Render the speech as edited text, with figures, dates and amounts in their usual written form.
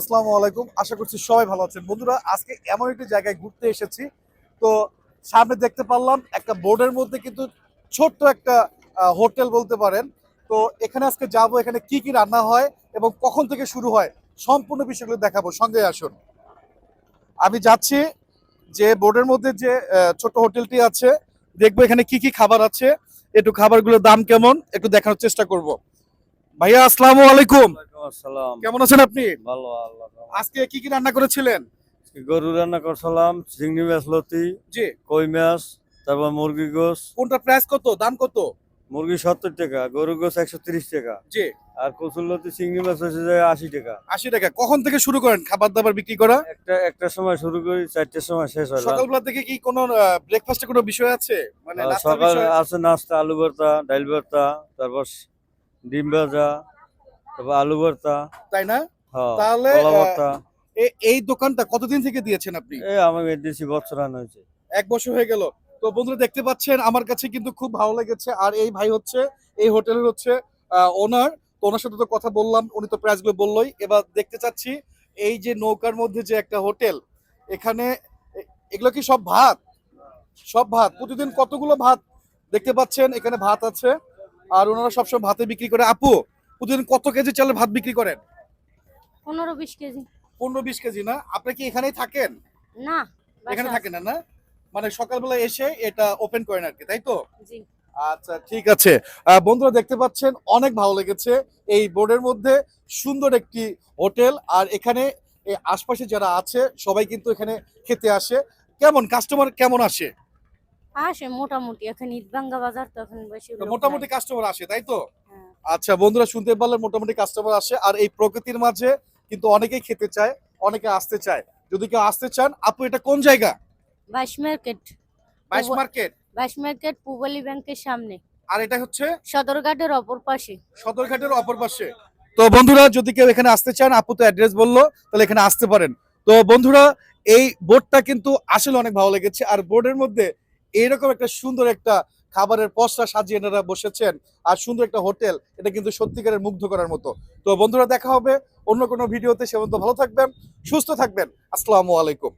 আসসালামু আলাইকুম, আশা করছি সবাই ভালো আছেন। বন্ধুরা, আজকে এমন একটি জায়গায় ঘুরতে এসেছি। তো সামনে দেখতে পারলাম একটা বোর্ডের মধ্যে কিন্তু ছোট্ট একটা হোটেল বলতে পারেন। তো এখানে আজকে যাব, এখানে কি কি রান্না হয় এবং কখন থেকে শুরু হয় সম্পূর্ণ বিষয়গুলো দেখাবো, সঙ্গে আসুন। আমি যাচ্ছি যে বোর্ডের মধ্যে যে ছোট্ট হোটেলটি আছে, দেখবো এখানে কি কি খাবার আছে, একটু খাবারগুলোর দাম কেমন একটু দেখানোর চেষ্টা করব। ভাইয়া, আসসালামু আলাইকুম। ওয়ালাইকুম আসসালাম। কেমন আছেন আপনি? ভালো আল্লাহ রহমতে। আজকে কি কি রান্না করেছিলেন? গরু রান্না করছিলাম, চিংড়ি মাছ লতি, জি। কই মাছ, তারপর মুরগি গোস। কোনটা প্রাইস কত, দাম কত? মুরগি 70 টাকা, গরু গোস 130 টাকা। জি। আর কচুর লতি চিংড়ি মাছ হচ্ছে যে 80 টাকা। 80 টাকা। কখন থেকে শুরু করেন খাবার দাবার বিক্রি করা? একটা সময় শুরু করি, 4টের সময় শেষ হয়। সকালবেলা থেকে কি কোনো ব্রেকফাস্টে কোনো বিষয় আছে, মানে নাস্তার সকালে বিষয়? আছে নাস্তা, আলু ভর্তা, ডাল ভর্তা, তারপর ডিম ভাজা, তারপর আলু ভর্তা, তাই না? হ্যাঁ, তাহলে কলা ভর্তা। এই দোকানটা কতদিন থেকে দিয়েছেন আপনি? আমি দিয়েছি বছর আনা হয়েছে। 1 বছর হয়ে গেল। তো বন্ধুরা, দেখতে পাচ্ছেন আমার কাছে কিন্তু খুব ভালো লেগেছে। আর এই ভাই হচ্ছে এই হোটেলের হচ্ছে ওনার। তো ওনার সাথে তো কথা বললাম, উনি তো প্রাইসগুলো বললোই। এবার দেখতে চাচ্ছি এই যে নৌকার মধ্যে যে একটা হোটেল, এখানে এগুলো কি সব ভাত? সব ভাত। প্রতিদিন কতগুলো ভাত দেখতে পাচ্ছেন এখানে ভাত আছে। আর ওনারা সবসময় ভাতে বিক্রি করে। আপু, প্রতিদিন কত কেজি চালের ভাত বিক্রি করেন? 15-20 কেজি। 15-20 কেজি না? আপনি কি এখানেই থাকেন? না, এখানে বাসা থাকেন না, না? মানে সকালবেলা এসে এটা ওপেন করেন আর কি, তাই তো? জি। আচ্ছা, ঠিক আছে। বন্ধুরা, দেখতে পাচ্ছেন অনেক ভালো লেগেছে এই বোর্ডের মধ্যে সুন্দর একটি হোটেল। আর এখানে এই আশপাশে যারা আছে সবাই কিন্তু এখানে খেতে আসে। কেমন কাস্টমার কেমন আসে? আসে মোটামুটি, এখন ঈদভাঙ্গা বাজার তো এখন বেশি তো লোক মোটামুটি নাই। কাস্টমার আসে, তাই তো? হ্যাঁ। আচ্ছা বন্ধুরা, শুনতে পারলেন মোটামুটি কাস্টমার আসে। আর এই প্রকৃতির মাঝে কিন্তু অনেকেই খেতে চায়, অনেকে আসতে চায়। যদি কেউ আসতে চান, আপু এটা কোন জায়গা? বাইশ মার্কেট। বাইশ মার্কেট। বাইশ মার্কেট পূবালী ব্যাংকের সামনে, আর এটা হচ্ছে সদরঘাটের অপর পাশে। সদরঘাটের অপর পাশে। তো বন্ধুরা, যদি কেউ এখানে আসতে চান, আপু তো অ্যাড্রেস বললো, তাহলে এখানে আসতে পারেন। তো বন্ধুরা, এই বোর্ডটা কিন্তু আসলে অনেক ভালো লেগেছে। আর বোর্ডের মধ্যে এইরকম একটা সুন্দর একটা খাবারের পসরা সাজিয়ে এনারা বসেছেন, আর সুন্দর একটা হোটেল, এটা কিন্তু সত্যিকারের মুগ্ধ করার মতো। তো বন্ধুরা, দেখা হবে অন্য কোনো ভিডিওতে। সে পর্যন্ত ভালো থাকবেন, সুস্থ থাকবেন। আসসালামু আলাইকুম।